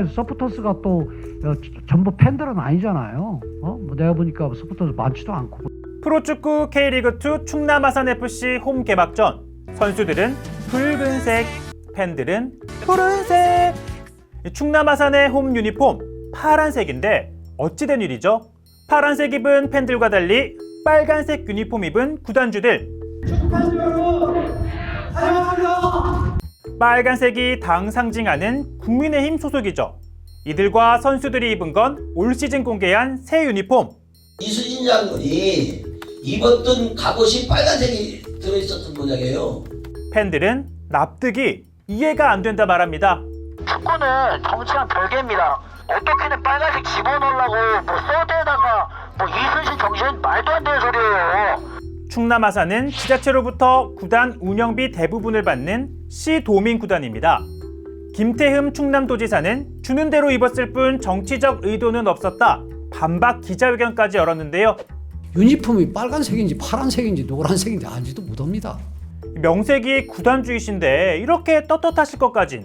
서포터스가 또 전부 팬들은 아니잖아요. 내가 보니까 서포터스 많지도 않고. 프로축구 K리그2 충남 아산FC 홈 개막전. 선수들은 붉은색, 팬들은 푸른색. 충남 아산의 홈 유니폼 파란색인데 어찌된 일이죠? 파란색 입은 팬들과 달리 빨간색 유니폼 입은 구단주들. 빨간색이 당 상징하는 국민의힘 소속이죠. 이들과 선수들이 입은 건 올 시즌 공개한 새 유니폼. 이수진 장군이 입었던 갑옷이 빨간색이 들어있었던 모양이에요. 팬들은 납득이 이해가 안 된다 말합니다. 축구는 정치랑 별개입니다. 어떻게든 빨간색 집어넣으려고 서드에다가 이순신 정신 말도 안 되는 소리예요. 충남 아산은 지자체로부터 구단 운영비 대부분을 받는 시도민 구단입니다. 김태흠 충남도지사는 주는 대로 입었을 뿐 정치적 의도는 없었다. 반박 기자회견까지 열었는데요. 유니폼이 빨간색인지 파란색인지 노란색인지 알지도 못합니다. 명색이 구단주이신데 이렇게 떳떳하실 것까진.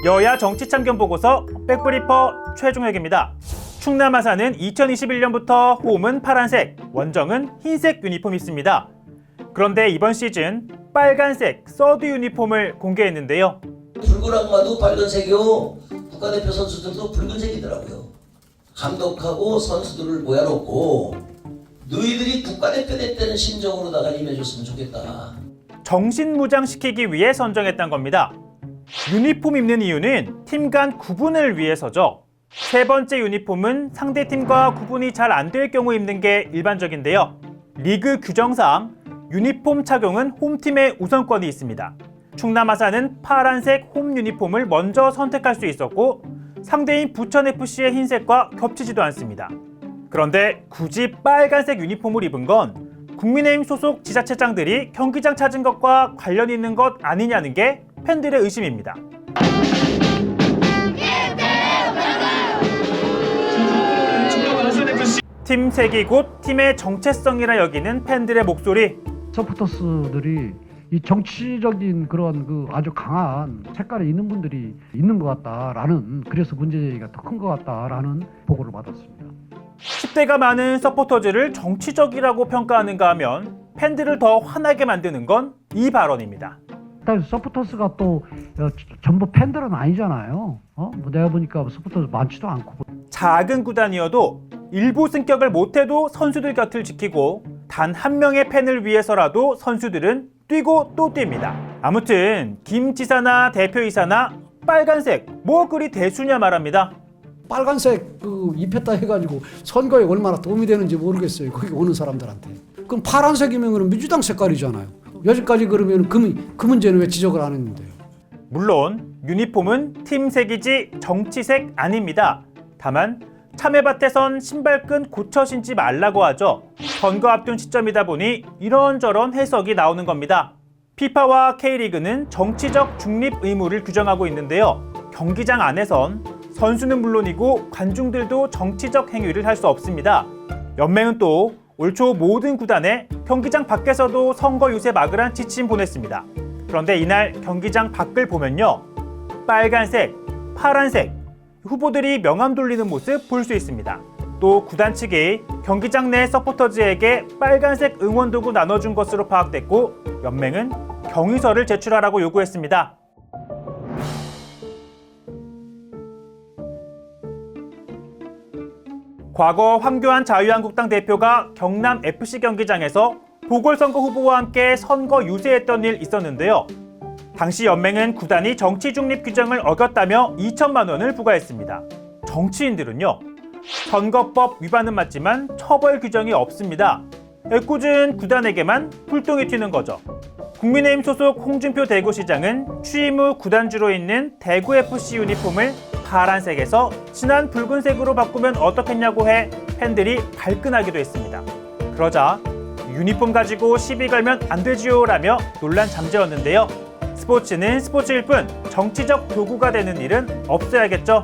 여야 정치 참견 보고서 백브리퍼 최종혁입니다. 충남 아산은 2021년부터 홈은 파란색, 원정은 흰색 유니폼이 있습니다. 그런데 이번 시즌 빨간색 서드 유니폼을 공개했는데요. 붉은 악마도 빨간색이요. 국가대표 선수들도 붉은색이더라고요. 감독하고 선수들을 모여놓고 너희들이 국가대표 됐다는 심정으로다가 임해줬으면 좋겠다. 정신무장시키기 위해 선정했던 겁니다. 유니폼 입는 이유는 팀 간 구분을 위해서죠. 세 번째 유니폼은 상대팀과 구분이 잘 안 될 경우 입는 게 일반적인데요. 리그 규정상 유니폼 착용은 홈팀의 우선권이 있습니다. 충남 아산은 파란색 홈 유니폼을 먼저 선택할 수 있었고 상대인 부천FC의 흰색과 겹치지도 않습니다. 그런데 굳이 빨간색 유니폼을 입은 건 국민의힘 소속 지자체장들이 경기장 찾은 것과 관련 있는 것 아니냐는 게 팬들의 의심입니다. 팀 색이 곧 팀의 정체성이라 여기는 팬들의 목소리. 서포터스들이 이 정치적인 그런 아주 강한 색깔이 있는 분들이 있는 것 같다라는, 그래서 문제제기가 더 큰 것 같다라는 보고를 받았습니다. 10대가 많은 서포터즈를 정치적이라고 평가하는가 하면 팬들을 더 화나게 만드는 건 이 발언입니다. 서포터스가 또 전부 팬들은 아니잖아요. 내가 보니까 서포터스 많지도 않고. 작은 구단이어도 일부 승격을 못해도 선수들 곁을 지키고 단 한 명의 팬을 위해서라도 선수들은 뛰고 또 뜁니다. 아무튼 김 지사나 대표이사나 빨간색 뭐 그리 대수냐 말합니다. 빨간색 입혔다 해가지고 선거에 얼마나 도움이 되는지 모르겠어요. 거기 오는 사람들한테. 그럼 파란색이면 민주당 색깔이잖아요. 여기까지 그러면 그 문제는 왜 지적을 안 했는데요? 물론 유니폼은 팀색이지 정치색 아닙니다. 다만 참외밭에선 신발끈 고쳐 신지 말라고 하죠. 선거 앞둔 시점이다 보니 이런저런 해석이 나오는 겁니다. 피파와 K리그는 정치적 중립 의무를 규정하고 있는데요. 경기장 안에선 선수는 물론이고 관중들도 정치적 행위를 할 수 없습니다. 연맹은 또 올 초 모든 구단에 경기장 밖에서도 선거 유세 막으란 지침 보냈습니다. 그런데 이날 경기장 밖을 보면요. 빨간색, 파란색, 후보들이 명함 돌리는 모습 볼 수 있습니다. 또 구단 측이 경기장 내 서포터즈에게 빨간색 응원도구 나눠준 것으로 파악됐고 연맹은 경위서를 제출하라고 요구했습니다. 과거 황교안 자유한국당 대표가 경남 FC 경기장에서 보궐선거 후보와 함께 선거 유세했던 일 있었는데요. 당시 연맹은 구단이 정치 중립 규정을 어겼다며 2천만 원을 부과했습니다. 정치인들은요, 선거법 위반은 맞지만 처벌 규정이 없습니다. 애꿎은 구단에게만 불똥이 튀는 거죠. 국민의힘 소속 홍준표 대구시장은 취임 후 구단주로 있는 대구FC 유니폼을 파란색에서 진한 붉은색으로 바꾸면 어떻겠냐고 해 팬들이 발끈하기도 했습니다. 그러자 유니폼 가지고 시비 걸면 안 되지요 라며 논란 잠재웠는데요. 스포츠는 스포츠일 뿐 정치적 도구가 되는 일은 없어야겠죠.